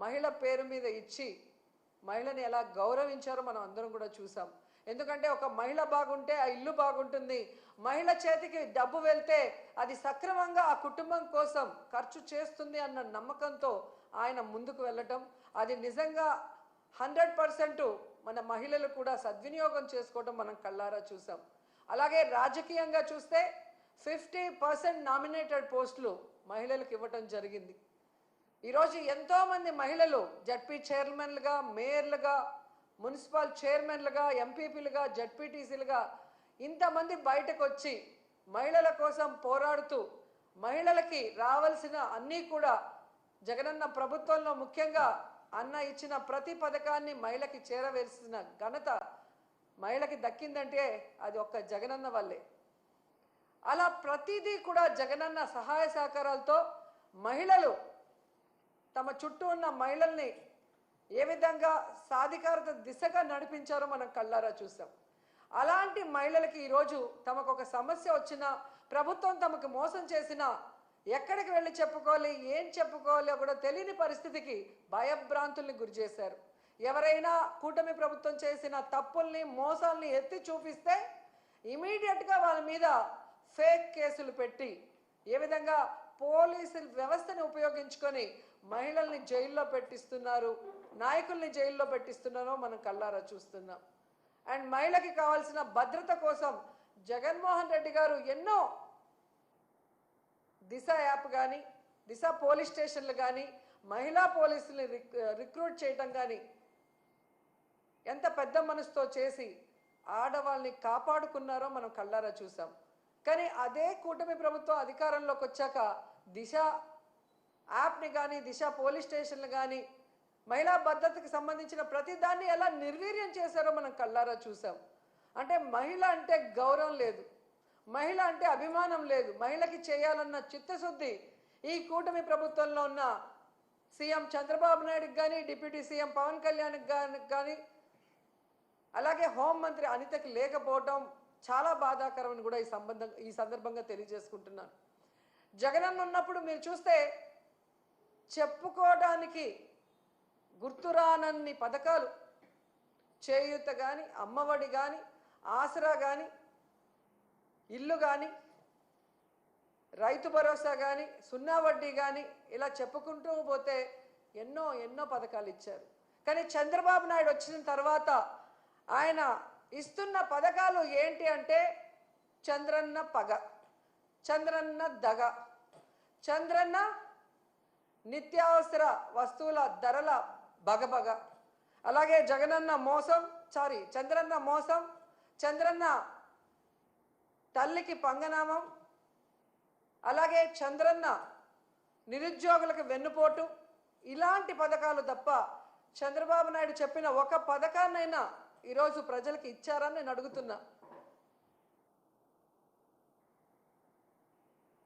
మహిళ పేరు మీద ఇచ్చి మహిళని ఎలా గౌరవించారో మనం అందరం కూడా చూసాం. ఎందుకంటే ఒక మహిళ బాగుంటే ఆ ఇల్లు బాగుంటుంది, మహిళ చేతికి డబ్బు వెళ్తే అది సక్రమంగా ఆ కుటుంబం కోసం ఖర్చు చేస్తుంది అన్న నమ్మకంతో ఆయన ముందుకు వెళ్ళటం, అది నిజంగా 100% మన మహిళలు కూడా సద్వినియోగం చేసుకోవడం మనం కళ్ళారా చూసాం. అలాగే రాజకీయంగా చూస్తే 50% నామినేటెడ్ పోస్టులు మహిళలకు ఇవ్వటం జరిగింది. ఈరోజు ఎంతోమంది మహిళలు జడ్పీ చైర్మన్లుగా, మేయర్లుగా, మున్సిపల్ చైర్మన్లుగా, ఎంపీపీలుగా, జడ్పీటీసీలుగా ఇంతమంది బయటకు వచ్చి మహిళల కోసం పోరాడుతూ మహిళలకి రావాల్సిన అన్నీ కూడా జగనన్న ప్రభుత్వంలో ముఖ్యంగా అన్న ఇచ్చిన ప్రతి పథకాన్ని మహిళకి చేరవేసిన ఘనత మహిళకి దక్కిందంటే అది ఒక్క జగనన్న వల్లే. అలా ప్రతిదీ కూడా జగనన్న సహాయ సహకారాలతో మహిళలు తమ చుట్టూ ఉన్న మహిళల్ని ఏ విధంగా సాధికారత దిశగా నడిపించారో మనం కళ్ళారా చూసాం. అలాంటి మహిళలకి ఈరోజు తమకు ఒక సమస్య వచ్చినా, ప్రభుత్వం తమకు మోసం చేసినా ఎక్కడికి వెళ్ళి చెప్పుకోవాలి, ఏం చెప్పుకోవాలో కూడా తెలియని పరిస్థితికి భయభ్రాంతుల్ని గురి చేశారు. ఎవరైనా కూటమి ప్రభుత్వం చేసిన తప్పుల్ని, మోసాల్ని ఎత్తి చూపిస్తే ఇమీడియట్గా వాళ్ళ మీద ఫేక్ కేసులు పెట్టి ఏ విధంగా పోలీసు వ్యవస్థని ఉపయోగించుకొని మహిళల్ని జైల్లో పెట్టిస్తున్నారు, నాయకుల్ని జైల్లో పెట్టిస్తున్నారో మనం కళ్ళారా చూస్తున్నాం. అండ్ మహిళకి కావాల్సిన భద్రత కోసం జగన్మోహన్ రెడ్డి గారు ఎన్నో దిశ యాప్ కానీ, దిశ పోలీస్ స్టేషన్లు కానీ, మహిళా పోలీసుల్ని రిక్రూట్ చేయటం కానీ ఎంత పెద్ద మనసుతో చేసి ఆడవాళ్ళని కాపాడుకున్నారో మనం కళ్ళారా చూసాం. కానీ అదే కూటమి ప్రభుత్వం అధికారంలోకి వచ్చాక దిశ యాప్ని కానీ, దిశ పోలీస్ స్టేషన్లు కానీ, మహిళా భద్రతకి సంబంధించిన ప్రతి దాన్ని ఎలా నిర్వీర్యం చేశారో మనం కళ్ళారా చూసాం. అంటే మహిళ అంటే గౌరవం లేదు, మహిళ అంటే అభిమానం లేదు, మహిళకి చేయాలన్న చిత్తశుద్ధి ఈ కూటమి ప్రభుత్వంలో ఉన్న సీఎం చంద్రబాబు నాయుడుకి కానీ, డిప్యూటీ సీఎం పవన్ కళ్యాణ్కి కానీ, అలాగే హోంమంత్రి అనితకి లేకపోవడం చాలా బాధాకరమని కూడా ఈ సందర్భంగా తెలియజేసుకుంటున్నాను. జగనన్న ఉన్నప్పుడు మీరు చూస్తే చెప్పుకోవడానికి గుర్తురానన్ని పథకాలు, చేయూత కానీ, అమ్మఒడి కానీ, ఆసరా కానీ, ఇల్లు కానీ, రైతు భరోసా కానీ, సున్నా వడ్డీ కానీ, ఇలా చెప్పుకుంటూ పోతే ఎన్నో ఎన్నో పథకాలు ఇచ్చారు. కానీ చంద్రబాబు నాయుడు వచ్చిన తర్వాత ఆయన ఇస్తున్న పథకాలు ఏంటి అంటే చంద్రన్న పగ, చంద్రన్న దగ, చంద్రన్న నిత్యావసర వస్తువుల ధరల బగబగ, అలాగే జగనన్న మోసం, చంద్రన్న మోసం, చంద్రన్న తల్లికి పంగనామం, అలాగే చంద్రన్న నిరుద్యోగులకు వెన్నుపోటు, ఇలాంటి పథకాలు తప్ప చంద్రబాబు నాయుడు చెప్పిన ఒక పథకాన్నైనా ఈరోజు ప్రజలకు ఇచ్చారని నేను అడుగుతున్నా.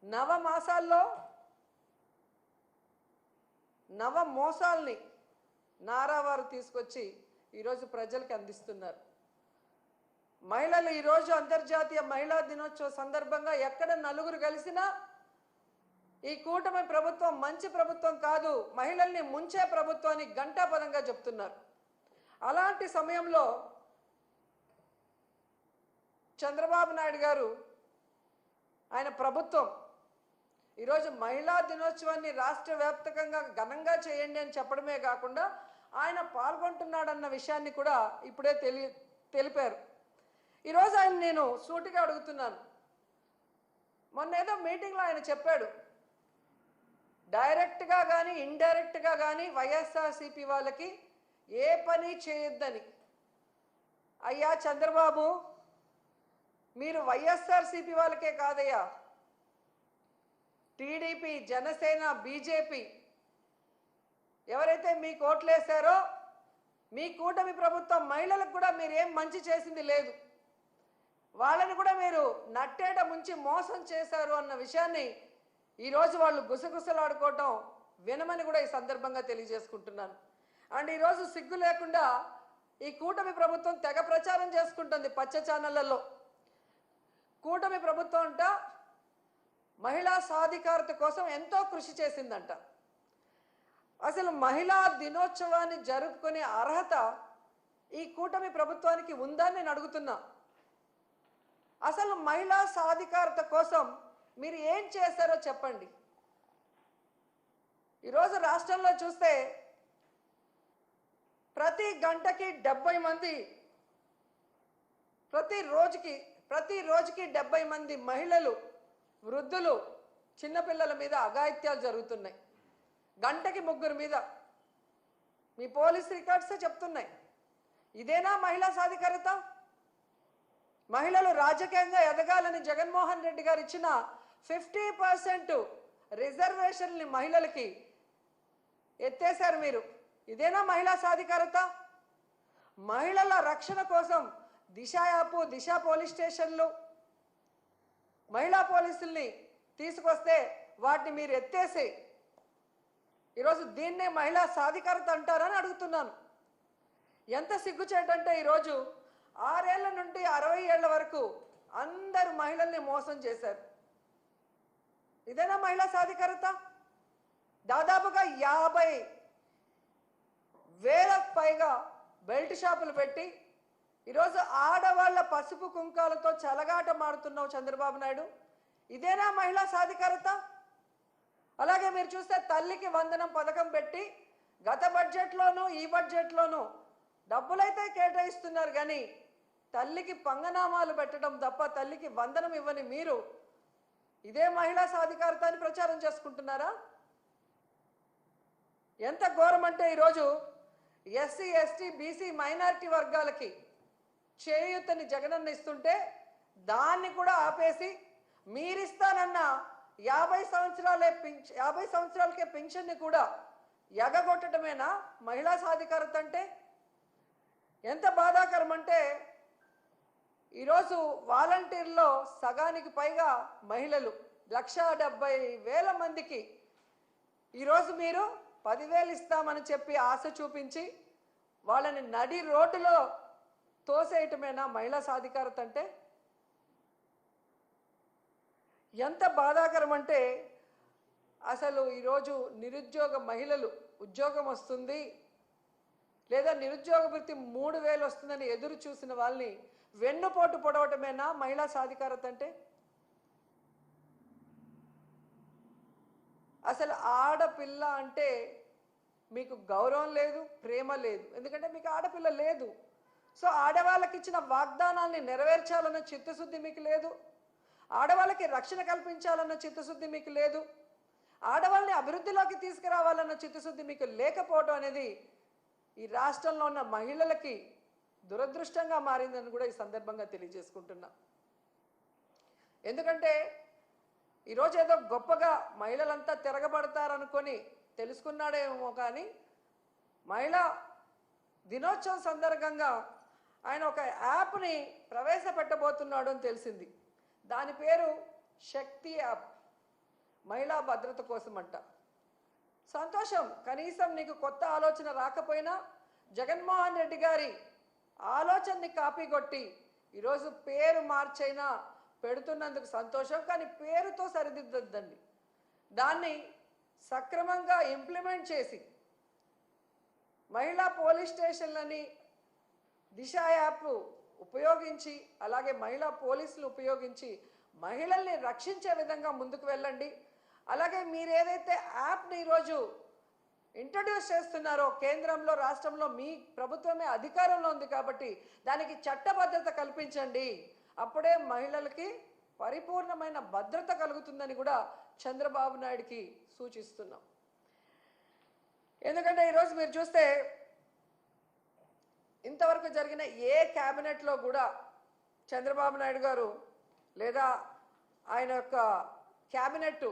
నవమాసాల్లో నవ మోసాల్ని నారావారు తీసుకొచ్చి ఈరోజు ప్రజలకు అందిస్తున్నారు. మహిళలు ఈరోజు అంతర్జాతీయ మహిళా దినోత్సవ సందర్భంగా ఎక్కడ నలుగురు కలిసినా ఈ కూటమి ప్రభుత్వం మంచి ప్రభుత్వం కాదు, మహిళల్ని ముంచే ప్రభుత్వాన్ని ఘంటాపదంగా చెప్తున్నారు. అలాంటి సమయంలో చంద్రబాబు నాయుడు గారు, ఆయన ప్రభుత్వం ఈరోజు మహిళా దినోత్సవాన్ని రాష్ట్ర వ్యాప్తంగా ఘనంగా చేయండి అని చెప్పడమే కాకుండా ఆయన పాల్గొంటున్నాడన్న విషయాన్ని కూడా ఇప్పుడే తెలిపారు. ఈరోజు ఆయన నేను సూటిగా అడుగుతున్నాను. మొన్న ఏదో మీటింగ్లో ఆయన చెప్పాడు, డైరెక్ట్గా కానీ ఇండైరెక్ట్గా కానీ వైఎస్ఆర్సీపీ వాళ్ళకి ఏ పని చేయొద్దని. అయ్యా చంద్రబాబు, మీరు వైఎస్ఆర్సీపీ వాళ్ళకే కాదయ్యా, టీడీపీ, జనసేన, బీజేపీ ఎవరైతే మీకు ఓట్లేశారో మీ కూటమి ప్రభుత్వం మహిళలకు కూడా మీరు ఏం మంచి చేసింది లేదు, వాళ్ళని కూడా మీరు నట్టేట ముంచి మోసం చేశారు అన్న విషయాన్ని ఈరోజు వాళ్ళు గుసగుసలాడుకోవటం వినమని కూడా ఈ సందర్భంగా తెలియజేసుకుంటున్నాను. అండ్ ఈరోజు సిగ్గు లేకుండా ఈ కూటమి ప్రభుత్వం తెగ ప్రచారం చేసుకుంటుంది పచ్చ ఛానళ్లలో. కూటమి ప్రభుత్వం అంట మహిళా సాధికారత కోసం ఎంతో కృషి చేసిందంట. అసలు మహిళా దినోత్సవాన్ని జరుపుకునే అర్హత ఈ కూటమి ప్రభుత్వానికి ఉందని నేను అడుగుతున్నా. అసలు మహిళా సాధికారత కోసం మీరు ఏం చేశారో చెప్పండి. ఈరోజు రాష్ట్రంలో చూస్తే ప్రతి గంటకి 70 మంది, ప్రతి రోజుకి 70 మంది మహిళలు, వృద్ధులు, చిన్నపిల్లల మీద అఘాయిత్యాలు జరుగుతున్నాయి. గంటకి 3 మీద. మీ పోలీస్ రికార్డ్సే చెప్తున్నాయి. ఇదేనా మహిళా సాధికారత? మహిళలు రాజకీయంగా ఎదగాలని జగన్మోహన్ రెడ్డి గారు ఇచ్చిన 50% రిజర్వేషన్ని మహిళలకి ఎత్తేశారు మీరు. ఇదేనా మహిళా సాధికారత? మహిళల రక్షణ కోసం దిశ యాప్, దిశ పోలీస్ స్టేషన్లు, మహిళా పోలీసుల్ని తీసుకొస్తే వాటిని మీరు ఎత్తేసి ఈరోజు దీన్నే మహిళా సాధికారత అంటారని అడుగుతున్నాను. ఎంత సిగ్గుచేటంటే ఈరోజు 6 ఏళ్ల నుండి 60 ఏళ్ల వరకు అందరు మహిళల్ని మోసం చేశారు. ఇదేనా మహిళా సాధికారత? దాదాపుగా 50,000 పైగా బెల్ట్ షాపులు పెట్టి ఈరోజు ఆడవాళ్ల పసుపు కుంకాలతో చెలగాట మాడుతున్నావు చంద్రబాబు నాయుడు. ఇదేనా మహిళా సాధికారత? అలాగే మీరు చూస్తే తల్లికి వందనం పథకం పెట్టి గత బడ్జెట్లోనూ ఈ బడ్జెట్లోనూ డబ్బులైతే కేటాయిస్తున్నారు, కానీ తల్లికి పంగనామాలు పెట్టడం తప్ప తల్లికి వందనం ఇవ్వని మీరు ఇదే మహిళా సాధికారత అని ప్రచారం చేసుకుంటున్నారా? ఎంత ఘోరం అంటే ఈరోజు ఎస్సీ, ఎస్టీ, బీసీ, మైనారిటీ వర్గాలకి చేయూతని జగనన్న ఇస్తుంటే దాన్ని కూడా ఆపేసి మీరిస్తానన్న 50 సంవత్సరాలకే పెన్షన్ని కూడా ఎగగొట్టడమేనా మహిళా సాధికారత అంటే? ఎంత బాధాకరం అంటే ఈరోజు వాలంటీర్లో సగానికి పైగా మహిళలు, 1,70,000 మందికి ఈరోజు మీరు 10,000 ఇస్తామని చెప్పి ఆశ చూపించి వాళ్ళని నడి రోడ్డులో తోసేయటమేనా మహిళా సాధికారత అంటే? ఎంత బాధాకరం అంటే అసలు ఈరోజు నిరుద్యోగ మహిళలు ఉద్యోగం వస్తుంది లేదా నిరుద్యోగ వృత్తి 3,000 వస్తుందని ఎదురు చూసిన వాళ్ళని వెన్నుపోటు పొడవటమేనా మహిళా సాధికారత అంటే? అసలు ఆడపిల్ల అంటే మీకు గౌరవం లేదు, ప్రేమ లేదు. ఎందుకంటే మీకు ఆడపిల్ల లేదు. సో ఆడవాళ్ళకి ఇచ్చిన వాగ్దానాల్ని నెరవేర్చాలన్న చిత్తశుద్ధి మీకు లేదు. ఆడవాళ్ళకి రక్షణ కల్పించాలన్న చిత్తశుద్ధి మీకు లేదు. ఆడవాళ్ళని అభివృద్ధిలోకి తీసుకురావాలన్న చిత్తశుద్ధి మీకు లేకపోవడం అనేది ఈ రాష్ట్రంలో ఉన్న మహిళలకి దురదృష్టంగా మారిందని కూడా ఈ సందర్భంగా తెలియజేసుకుంటున్నా. ఎందుకంటే ఈరోజు ఏదో గొప్పగా మహిళలంతా తిరగబడతారనుకొని తెలుసుకున్నాడేమో, కానీ మహిళా దినోత్సవం సందర్భంగా ఆయన ఒక యాప్ని ప్రవేశపెట్టబోతున్నాడు అని తెలిసింది. దాని పేరు శక్తి యాప్, మహిళా భద్రత కోసం అంట. సంతోషం, కనీసం నీకు కొత్త ఆలోచన రాకపోయినా జగన్మోహన్ రెడ్డి గారి ఆలోచనని కాపీ కొట్టి ఈరోజు పేరు మార్చైనా పెడుతున్నందుకు సంతోషం. కానీ పేరుతో సరిదిద్దద్దండి, దాన్ని సక్రమంగా ఇంప్లిమెంట్ చేసి మహిళా పోలీస్ స్టేషన్లని దిశ యాప్ ఉపయోగించి అలాగే మహిళా పోలీసులు ఉపయోగించి మహిళల్ని రక్షించే విధంగా ముందుకు వెళ్ళండి. అలాగే మీరు ఏదైతే యాప్ని ఈరోజు ఇంట్రడ్యూస్ చేస్తున్నారో కేంద్రంలో, రాష్ట్రంలో మీ ప్రభుత్వమే అధికారంలో ఉంది కాబట్టి దానికి చట్టబద్ధత కల్పించండి. అప్పుడే మహిళలకి పరిపూర్ణమైన భద్రత కలుగుతుందని కూడా చంద్రబాబు నాయుడుకి సూచిస్తున్నాం. ఎందుకంటే ఈరోజు మీరు చూస్తే ఇంతవరకు జరిగిన ఏ క్యాబినెట్లో కూడా చంద్రబాబు నాయుడు గారు లేదా ఆయన యొక్క క్యాబినెట్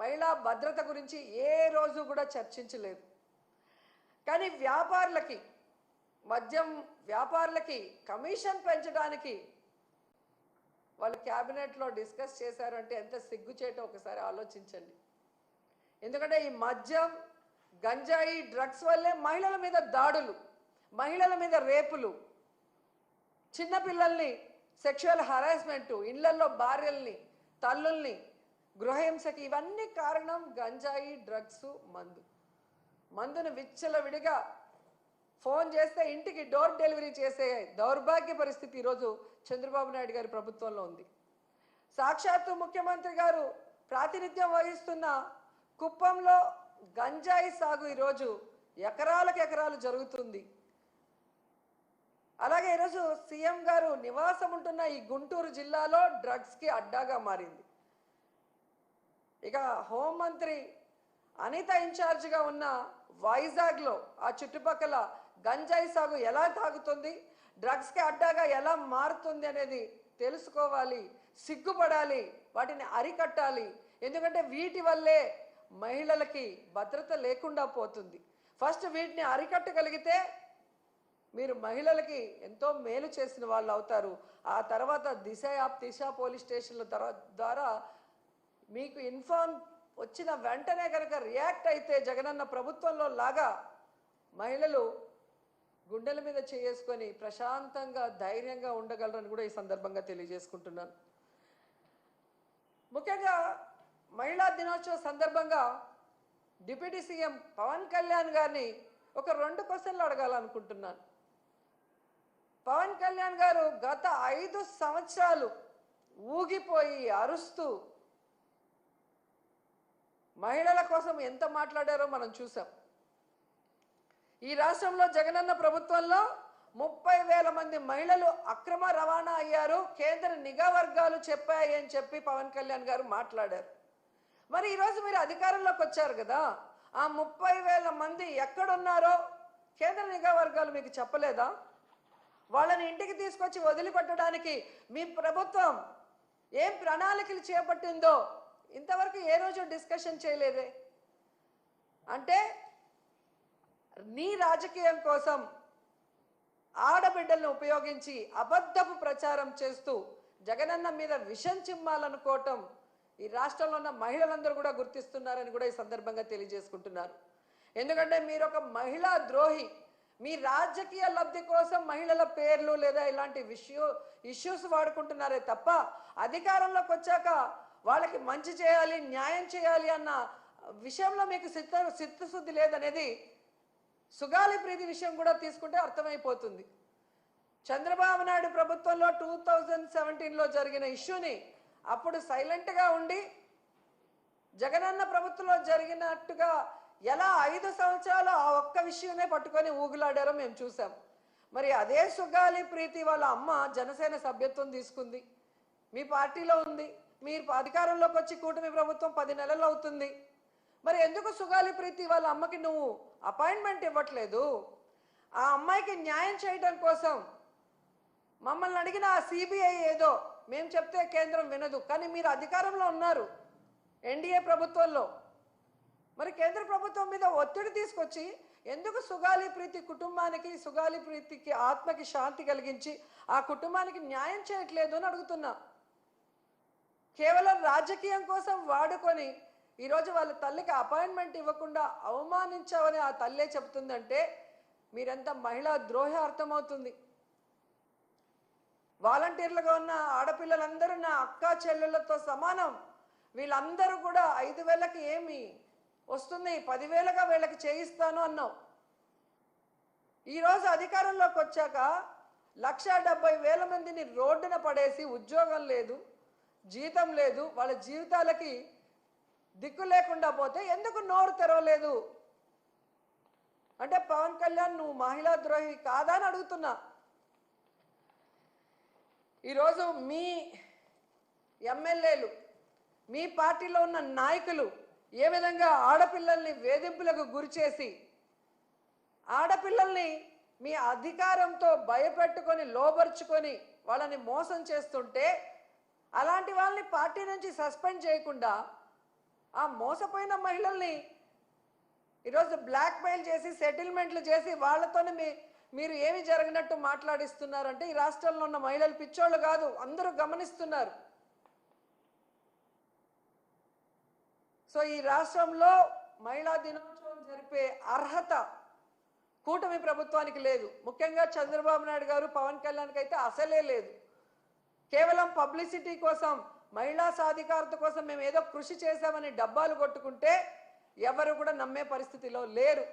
మహిళా భద్రత గురించి ఏ రోజు కూడా చర్చించలేదు. కానీ వ్యాపారులకి, మద్యం వ్యాపారులకి కమిషన్ పెంచడానికి వాళ్ళు క్యాబినెట్లో డిస్కస్ చేశారంటే ఎంత సిగ్గుచేటో ఒకసారి ఆలోచించండి. ఎందుకంటే ఈ మద్యం, గంజాయి, డ్రగ్స్ వల్లే మహిళల మీద దాడులు, మహిళల మీద రేపులు, చిన్నపిల్లల్ని సెక్షువల్ హరాస్మెంటు, ఇళ్లలో భార్యల్ని, తల్లుల్ని గృహహింసకి, ఇవన్నీ కారణం గంజాయి, డ్రగ్స్, మందు. మందును విచ్చలవిడిగా ఫోన్ చేస్తే ఇంటికి డోర్ డెలివరీ చేసే దౌర్భాగ్య పరిస్థితి ఈరోజు చంద్రబాబు నాయుడు గారి ప్రభుత్వంలో ఉంది. సాక్షాత్తు ముఖ్యమంత్రి గారు ప్రాతినిధ్యం వహిస్తున్న కుప్పంలో గంజాయి సాగు ఈరోజు ఎకరాలకు ఎకరాలు జరుగుతుంది. అలాగే ఈరోజు సీఎం గారు నివాసం ఉంటున్న ఈ గుంటూరు జిల్లాలో డ్రగ్స్కి అడ్డాగా మారింది. ఇక హోంమంత్రి అనిత ఇన్ఛార్జిగా ఉన్న వైజాగ్లో ఆ చుట్టుపక్కల గంజాయి సాగు ఎలా తాగుతుంది, డ్రగ్స్కి అడ్డాగా ఎలా మారుతుంది అనేది తెలుసుకోవాలి, సిగ్గుపడాలి, వాటిని అరికట్టాలి. ఎందుకంటే వీటి వల్లే మహిళలకి భద్రత లేకుండా పోతుంది. ఫస్ట్ వీటిని అరికట్టగలిగితే మీరు మహిళలకి ఎంతో మేలు చేసిన వాళ్ళు అవుతారు. ఆ తర్వాత దిశ పోలీస్ స్టేషన్ల ద్వారా మీకు ఇన్ఫార్మ్ వచ్చిన వెంటనే కనుక రియాక్ట్ అయితే జగనన్న ప్రభుత్వంలో లాగా మహిళలు గుండెల మీద చేసుకొని ప్రశాంతంగా ధైర్యంగా ఉండగలరని కూడా ఈ సందర్భంగా తెలియజేసుకుంటున్నాను. ముఖ్యంగా మహిళా దినోత్సవ సందర్భంగా డిప్యూటీ సీఎం పవన్ కళ్యాణ్ గారిని ఒక 2 క్వశ్చన్లు అడగాలనుకుంటున్నాను. పవన్ కళ్యాణ్ గారు గత 5 సంవత్సరాలు ఊగిపోయి అరుస్తూ మహిళల కోసం ఎంత మాట్లాడారో మనం చూసాం. ఈ రాష్ట్రంలో జగనన్న ప్రభుత్వంలో 30,000 మంది మహిళలు అక్రమ రవాణా అయ్యారు, కేంద్ర నిఘా వర్గాలు చెప్పాయి అని చెప్పి పవన్ కళ్యాణ్ గారు మాట్లాడారు. మరి ఈరోజు మీరు అధికారంలోకి వచ్చారు కదా, ఆ 30,000 మంది ఎక్కడున్నారో కేంద్ర నిఘా వర్గాలు మీకు చెప్పలేదా? వాళ్ళని ఇంటికి తీసుకొచ్చి వదిలిపెట్టడానికి మీ ప్రభుత్వం ఏం ప్రణాళికలు చేపట్టిందో ఇంతవరకు ఏ రోజు డిస్కషన్ చేయలేదే. అంటే నీ రాజకీయం కోసం ఆడబిడ్డలను ఉపయోగించి అబద్ధపు ప్రచారం చేస్తూ జగనన్న మీద విషం చిమ్మాలనుకోవటం ఈ రాష్ట్రంలో ఉన్న మహిళలందరూ కూడా గుర్తిస్తున్నారని కూడా ఈ సందర్భంగా తెలియజేసుకుంటున్నారు. ఎందుకంటే మీరు ఒక మహిళా ద్రోహి. మీ రాజకీయ లబ్ధి కోసం మహిళల పేర్లు లేదా ఇలాంటి ఇష్యూస్ వాడుకుంటున్నారే తప్ప అధికారంలోకి వచ్చాక వాళ్ళకి మంచి చేయాలి, న్యాయం చేయాలి అన్న విషయంలో మీకు చిత్తశుద్ధి లేదనేది సుగాలి ప్రీతి విషయం కూడా తీసుకుంటే అర్థమైపోతుంది. చంద్రబాబు నాయుడు ప్రభుత్వంలో 2017లో జరిగిన ఇష్యూని అప్పుడు సైలెంట్గా ఉండి జగనన్న ప్రభుత్వంలో జరిగినట్టుగా ఎలా 5 సంవత్సరాలు ఆ ఒక్క విషయమే పట్టుకొని ఊగులాడారో మేము చూసాం. మరి అదే సుగాలి ప్రీతి వాళ్ళ అమ్మ జనసేన సభ్యత్వం తీసుకుంది, మీ పార్టీలో ఉంది, మీరు అధికారంలోకి వచ్చి కూటమి ప్రభుత్వం 10 నెలలు అవుతుంది. మరి ఎందుకు సుగాలి ప్రీతి వాళ్ళ అమ్మకి నువ్వు అపాయింట్మెంట్ ఇవ్వట్లేదు? ఆ అమ్మాయికి న్యాయం చేయడం కోసం మమ్మల్ని అడిగిన ఆ సిబిఐ ఏదో మేము చెప్తే కేంద్రం వినదు, కానీ మీరు అధికారంలో ఉన్నారు ఎన్డీఏ ప్రభుత్వంలో. మరి కేంద్ర ప్రభుత్వం మీద ఒత్తిడి తీసుకొచ్చి ఎందుకు సుగాలి ప్రీతి కుటుంబానికి, సుగాలి ప్రీతికి ఆత్మకి శాంతి కలిగించి ఆ కుటుంబానికి న్యాయం చేయట్లేదు అని అడుగుతున్నా. కేవలం రాజకీయం కోసం వాడుకొని ఈరోజు వాళ్ళ తల్లికి అపాయింట్మెంట్ ఇవ్వకుండా అవమానించావని ఆ తల్లే చెప్తుందంటే మీరెంత మహిళా ద్రోహి అర్థమవుతుంది. వాలంటీర్లుగా ఉన్న ఆడపిల్లలందరూ నా అక్క చెల్లెళ్ళతో సమానం. వీళ్ళందరూ కూడా 5,000కి ఏమి వస్తుంది, 10,000గా వీళ్ళకి చేయిస్తాను అన్నావు. ఈరోజు అధికారంలోకి వచ్చాక 1,70,000 మందిని రోడ్డున పడేసి ఉద్యోగం లేదు, జీతం లేదు, వాళ్ళ జీవితాలకి దిక్కు లేకుండా పోతే ఎందుకు నోరు తెరవలేదు? అంటే పవన్ కళ్యాణ్ నువ్వు మహిళా ద్రోహి కాదా అని అడుగుతున్నా. ఈరోజు మీ ఎమ్మెల్యేలు, మీ పార్టీలో ఉన్న నాయకులు ఏ విధంగా ఆడపిల్లల్ని వేధింపులకు గురిచేసి ఆడపిల్లల్ని మీ అధికారంతో భయపెట్టుకొని లోబర్చుకొని వాళ్ళని మోసం చేస్తుంటే అలాంటి వాళ్ళని పార్టీ నుంచి సస్పెండ్ చేయకుండా ఆ మోసపోయిన మహిళల్ని ఈరోజు బ్లాక్మెయిల్ చేసి సెటిల్మెంట్లు చేసి వాళ్ళతోనే మీరు ఏమి జరిగినట్టు మాట్లాడిస్తున్నారంటే ఈ రాష్ట్రంలో ఉన్న మహిళలు పిచ్చోళ్ళు కాదు, అందరూ గమనిస్తున్నారు. సో ఈ రాష్ట్రంలో మహిళా దినోత్సవం జరిపే అర్హత కూటమి ప్రభుత్వానికి లేదు. ముఖ్యంగా చంద్రబాబు నాయుడు గారు, పవన్ కళ్యాణ్కి అయితే అసలే లేదు. కేవలం పబ్లిసిటీ కోసం, మహిళా సాధికారత కోసం మేము ఏదో కృషి చేశామని డబ్బాలు కొట్టుకుంటే ఎవరు కూడా నమ్మే పరిస్థితిలో లేరు.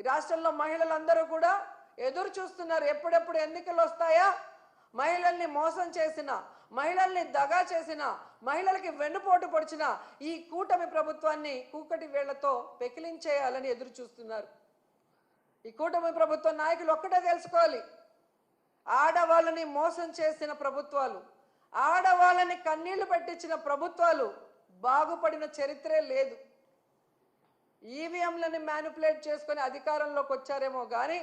ఈ రాష్ట్రంలో మహిళలందరూ కూడా ఎదురు చూస్తున్నారు, ఎప్పుడెప్పుడు ఎన్నికలు వస్తాయా, మహిళల్ని మోసం చేసిన, మహిళల్ని దగా చేసిన, మహిళలకి వెన్నుపోటు పొడిచిన ఈ కూటమి ప్రభుత్వాన్ని కూకటి వేళ్లతో పెకిలించేయాలని ఎదురు చూస్తున్నారు. ఈ కూటమి ప్రభుత్వ నాయకులు ఒక్కటే తెలుసుకోవాలి, ఆడవాళ్ళని మోసం చేసిన ప్రభుత్వాలు, ఆడవాళ్ళని కన్నీళ్లు పెట్టించిన ప్రభుత్వాలు బాగుపడిన చరిత్రే లేదు. ఈవీఎంలని మ్యానిపులేట్ చేసుకొని అధికారంలోకి వచ్చారేమో కానీ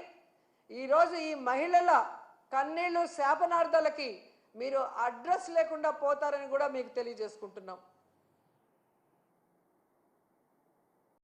ఈరోజు ఈ మహిళల కన్నీళ్లు శాపనార్థాలకి మీరు అడ్రస్ లేకుండా పోతారని కూడా మీకు తెలియజేసుకుంటున్నాం.